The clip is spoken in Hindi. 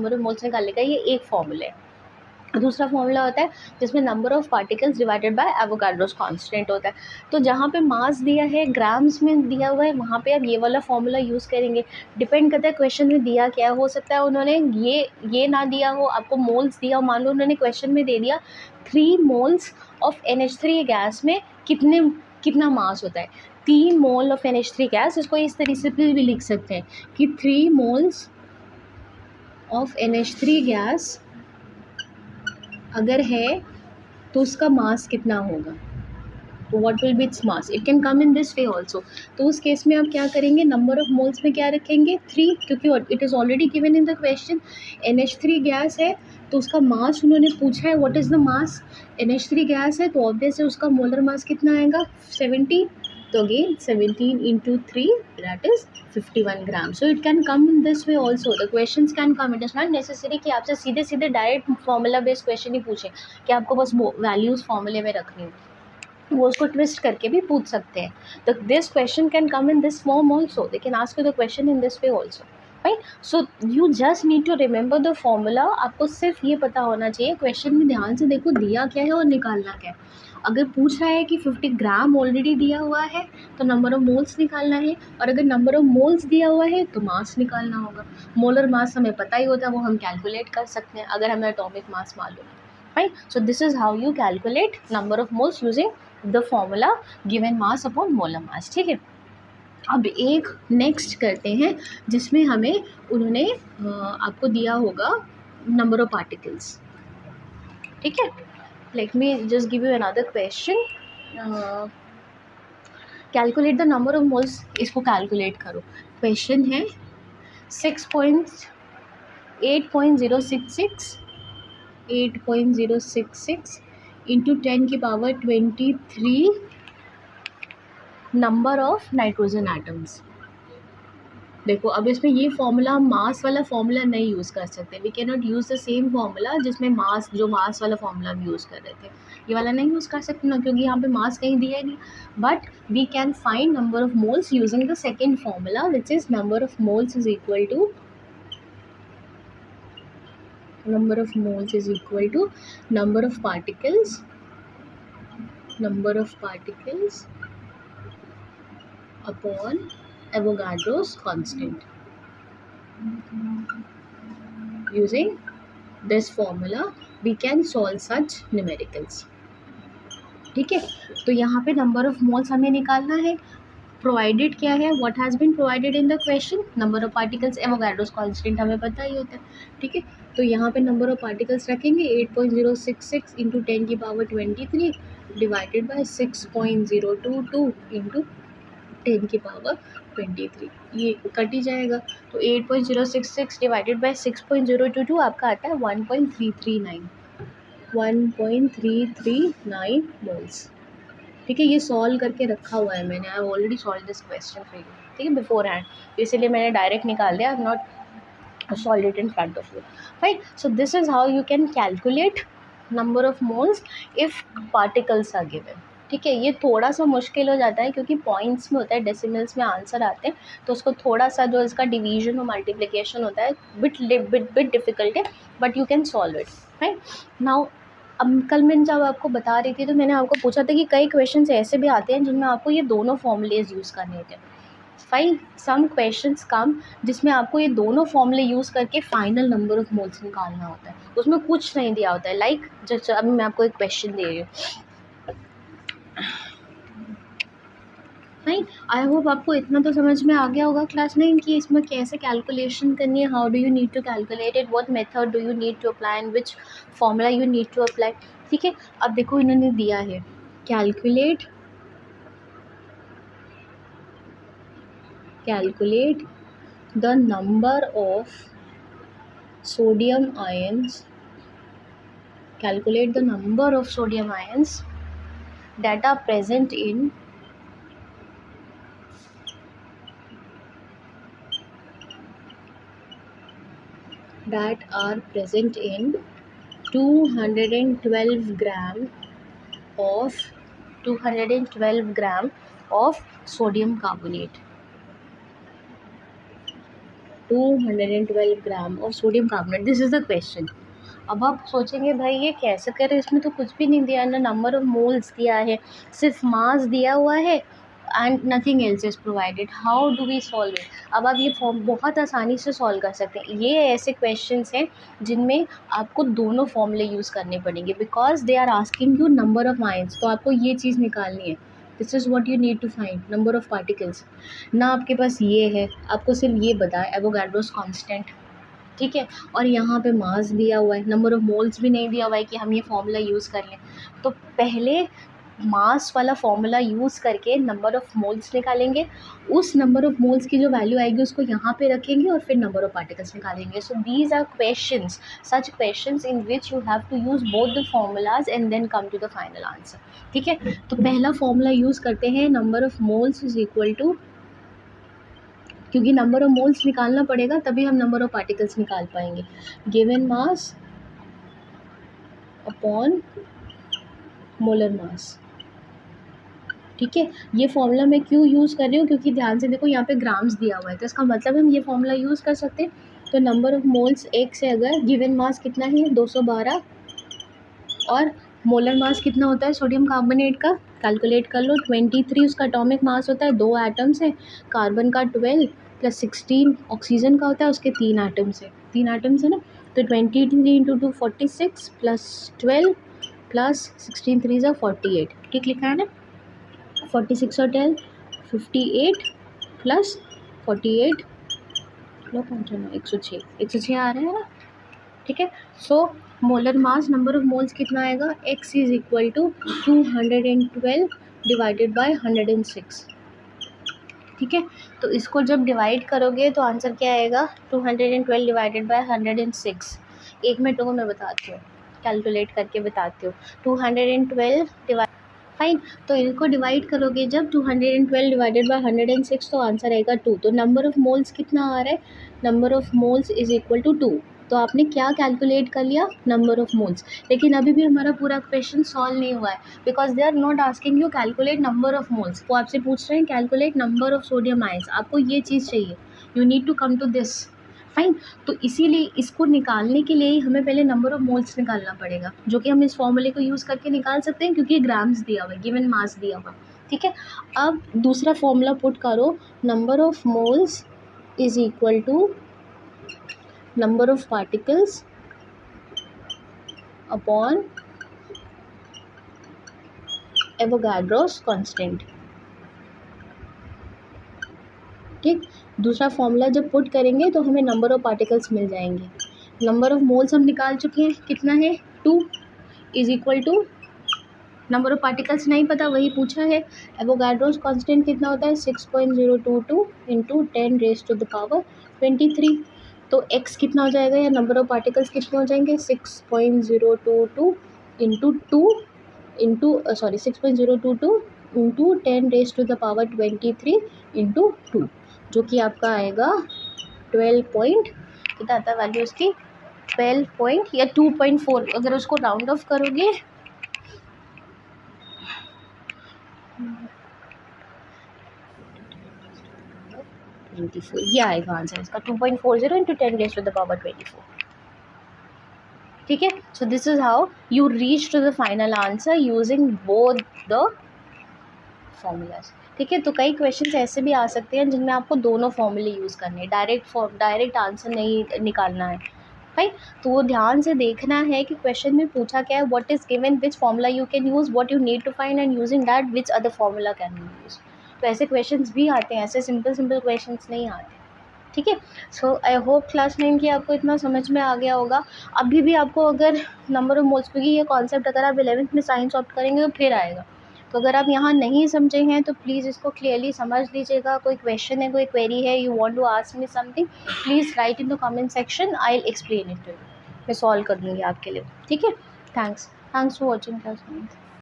नंबर ऑफ मोल्स निकालने का ये एक फॉर्मूला है। दूसरा फॉर्मूला होता है जिसमें number of particles divided by Avogadro's constant होता है। तो जहाँ पे मास दिया है ग्राम्स में दिया हुआ है वहाँ पे आप ये वाला फॉर्मूला यूज़ करेंगे। डिपेंड करता है क्वेश्चन में दिया क्या है, हो सकता है उन्होंने ये ना दिया हो, आपको मोल्स दिया हो। मान लो उन्होंने क्वेश्चन में दे दिया 3 मोल्स ऑफ NH3 गैस में कितना मास होता है। 3 मोल ऑफ NH3 गैस, इसको इस तरीके से भी लिख सकते हैं कि 3 मोल्स ऑफ NH3 गैस अगर है तो उसका मास कितना होगा, तो what will be its mass. It can come in this way also. तो उस केस में आप क्या करेंगे, नंबर ऑफ मोल्स में क्या रखेंगे 3, क्योंकि it is already given in the question. NH3 gas है तो उसका मास उन्होंने पूछा है what is the mass. NH3 gas है तो ऑब्वियस है उसका मोलर मास कितना आएगा 17। तो again 17 into 3 that is 51 gram. So it can come in this way also, the question can come. It is not necessary कि आपसे सीधे सीधे डायरेक्ट फॉर्मूला बेस्ड क्वेश्चन ही पूछे कि आपको बस वैल्यूज़ फॉर्मूले में रखनी है, वो उसको ट्विस्ट करके भी पूछ सकते हैं। तो this question can come in this form also, they can ask you the question in this way also, right. So you just need to remember the formula. आपको सिर्फ ये पता होना चाहिए, क्वेश्चन में ध्यान से देखो दिया क्या है और निकालना क्या है। अगर पूछ रहा है कि 50 ग्राम ऑलरेडी दिया हुआ है तो नंबर ऑफ मोल्स निकालना है, और अगर नंबर ऑफ मोल्स दिया हुआ है तो मास निकालना होगा। मोलर मास हमें पता ही होता है, वो हम कैलकुलेट कर सकते हैं अगर हमें एटॉमिक मास मालूम है, right? So this is how you calculate number of moles using the formula given mass upon molar mass, ठीक है। अब एक नेक्स्ट करते हैं जिसमें हमें उन्होंने आपको दिया होगा नंबर ऑफ पार्टिकल्स, ठीक है। Let me just give you another question, calculate the number of moles. इसको कैलकुलेट करो। क्वेश्चन है 8.066 इंटू 10 की power 23 number of nitrogen atoms. देखो अब इसमें ये फॉर्मूला, हम मास वाला फॉर्मूला नहीं यूज़ कर सकते। We can not use the same formula जिसमें मास वाला फॉर्मूला हम यूज़ कर रहे थे, ये वाला नहीं यूज़ कर सकते ना, क्योंकि यहाँ पे मास कहीं दिया ही नहीं। But we can find number of moles using the second formula which is number of moles is equal to number of moles is equal to number of particles upon Avogadro's constant. Using this formula we can solve such numericals, ठीक है। तो यहाँ पे नंबर ऑफ मोल्स हमें निकालना है। प्रोवाइडेड क्या है, what has been provided in the question, number of particles, Avogadro's constant हमें पता ही होता है, ठीक है। तो यहाँ पे नंबर ऑफ पार्टिकल्स रखेंगे 8.066 इंटू 10 की पावर 23 डिवाइडेड बाय 6.022 इंटू 10 की पावर 23, ये कट ही जाएगा। तो 8.066 डिवाइडेड बाय 6.022 आपका आता है 1.339 मोल्स, ठीक है। ये सॉल्व करके रखा हुआ है मैंने, I already solve this question for you, ठीक है, बिफोर हैंड, इसीलिए मैंने डायरेक्ट निकाल दिया, I have not solve it in front of you, right. So this is how you can calculate number of moles if particles are given, ठीक है। ये थोड़ा सा मुश्किल हो जाता है क्योंकि पॉइंट्स में होता है, डेसिमल्स में आंसर आते हैं, तो उसको थोड़ा सा जो इसका डिवीजन और मल्टीप्लिकेशन होता है बिट डिफिकल्ट है, but you can solve it, right. Now अब कल मैंने जब आपको बता रही थी तो मैंने आपको पूछा था कि कई क्वेश्चन ऐसे भी आते हैं जिनमें आपको ये दोनों फॉर्मूलेज यूज़ करने होते हैं। फाइन, सम क्वेश्चंस कम जिसमें आपको ये दोनों फॉर्मूले यूज़ करके फाइनल नंबर ऑफ मोल्स निकालना होता है, उसमें कुछ नहीं दिया होता है। लाइक जैसे अभी मैं आपको एक क्वेश्चन दे रही हूँ, फाइन। आई होप आपको इतना तो समझ में आ गया होगा क्लास 9 की इसमें कैसे कैलकुलेशन करनी है, how do you need to calculate it, what method do you need to apply and which formula you need to apply, ठीक है। अब देखो इन्होंने दिया है calculate the number of sodium ions that are present in 212 gram of sodium carbonate, 212 gram of sodium carbonate, this is the question. अब आप सोचेंगे भाई ये कैसे करें, इसमें तो कुछ भी नहीं दिया ना, नंबर ऑफ मोल्स दिया है, सिर्फ मास दिया हुआ है and nothing else is provided, how do we solve it. अब आप ये फॉर्म बहुत आसानी से सॉल्व कर सकते हैं। ये ऐसे क्वेश्चंस हैं जिनमें आपको दोनों फॉर्मूले यूज़ करने पड़ेंगे because they are asking you number of ions, तो आपको ये चीज़ निकालनी है। This is what you need to find, number of particles. ना आपके पास ये है, आपको सिर्फ ये बताया एवोगाड्रोस कांस्टेंट, ठीक है, और यहाँ पे मास दिया हुआ है, नंबर ऑफ मोल्स भी नहीं दिया हुआ है कि हम ये फॉर्मूला यूज़ कर लें। तो पहले मास वाला फॉर्मूला यूज़ करके नंबर ऑफ मोल्स निकालेंगे, उस नंबर ऑफ मोल्स की जो वैल्यू आएगी उसको यहाँ पे रखेंगे और फिर नंबर ऑफ पार्टिकल्स निकालेंगे। So these are questions, such questions in which you have to use both the formulas and then come to the final answer, ठीक है। तो पहला फॉर्मूला यूज़ करते हैं, number of moles is equal to, क्योंकि नंबर ऑफ मोल्स निकालना पड़ेगा तभी हम नंबर ऑफ पार्टिकल्स निकाल पाएंगे, given mass upon molar mass, ठीक है। ये फॉर्मूला मैं क्यों यूज़ कर रही हूँ, क्योंकि ध्यान से देखो यहाँ पे ग्राम्स दिया हुआ है, तो इसका मतलब हम ये फॉर्मूला यूज़ कर सकते हैं। तो नंबर ऑफ मोल्स एक से अगर गिवन मास कितना है 212 और मोलर मास कितना होता है सोडियम कार्बोनेट का, कैलकुलेट कर लो, 23 उसका एटॉमिक मास होता है, 2 एटम्स हैं, कार्बन का 12 प्लस 16 ऑक्सीजन का होता है, उसके 3 एटम्स है, 3 एटम्स है ना। तो 23 इंटू 2 46 प्लस 12 प्लस 16 3 ज़ा 48, ठीक लिखा है ना। 46 और 12 58 प्लस 48 106 आ रहा है ना, ठीक है। So molar mass, number of moles कितना आएगा, x is equal to 212 divided by 106, ठीक है। तो इसको जब डिवाइड करोगे तो आंसर क्या आएगा, 212 डिवाइडेड बाय 106। एक मिनट को मैं बताती हूँ, कैलकुलेट करके बताती हूँ। 212 डिवाइड, फाइन, तो इनको डिवाइड करोगे जब 212 डिवाइडेड बाय 106 तो आंसर आएगा 2। तो नंबर ऑफ मोल्स कितना आ रहा है, number of moles is equal to 2। तो आपने क्या कैलकुलेट कर लिया, नंबर ऑफ मोल्स। लेकिन अभी भी हमारा पूरा क्वेश्चन सॉल्व नहीं हुआ है because they are not asking you calculate number of moles, वो आपसे पूछ रहे हैं calculate number of sodium ions. आपको ये चीज़ चाहिए, you need to come to this, fine. तो इसीलिए इसको निकालने के लिए हमें पहले नंबर ऑफ मोल्स निकालना पड़ेगा, जो कि हम इस फॉर्मूले को यूज़ करके निकाल सकते हैं क्योंकि ग्राम्स दिया हुआ है, गिवन मास दिया हुआ, ठीक है। अब दूसरा फॉर्मूला पुट करो, number of moles is equal to number of particles upon Avogadro's constant, ठीक। दूसरा फॉर्मूला जब पुट करेंगे तो हमें नंबर ऑफ पार्टिकल्स मिल जाएंगे। नंबर ऑफ मोल्स हम निकाल चुके हैं, कितना है 2 is equal to, number of particles नहीं पता वही पूछा है, एवोगाड्रोस कांस्टेंट कितना होता है 6.022 into 10 raise to the power 23। तो x कितना हो जाएगा या नंबर ऑफ पार्टिकल्स कितने हो जाएंगे 6.022 into 2 into 6.022 into 10 raise to the power 23 into 2, जो कि आपका आएगा 12 पॉइंट, कितना आता है वैल्यू उसकी 12 पॉइंट या 2.4, अगर उसको राउंड ऑफ करोगे 24, ये आएगा आंसर इसका 2.40 into 10 raise to the power 24, ठीक है। So this is how you reach to the final answer using both the formulas, ठीक है। तो कई क्वेश्चंस ऐसे भी आ सकते हैं जिनमें आपको दोनों फॉर्मूले यूज़ करने हैं, डायरेक्ट आंसर नहीं निकालना है, राइट। तो वो ध्यान से देखना है कि क्वेश्चन में पूछा क्या है, what is given, which formula you can use, what you need to find and using that which other formula can you use. तो ऐसे क्वेश्चंस भी आते हैं, ऐसे सिंपल क्वेश्चंस नहीं आते, ठीक है। सो आई होप क्लास 9 की आपको इतना समझ में आ गया होगा। अभी भी आपको अगर नंबर ऑफ मोल्स, क्योंकि ये कॉन्सेप्ट अगर आप 11th में साइंस ऑप्ट करेंगे तो फिर आएगा, तो अगर आप यहाँ नहीं समझे हैं तो प्लीज़ इसको क्लियरली समझ लीजिएगा। कोई क्वेश्चन है, कोई क्वेरी है, you want to ask me something, please write in the comment section, I will explain it to you, मैं सॉल्व कर दूँगी आपके लिए, ठीक है। Thanks for watching class 9।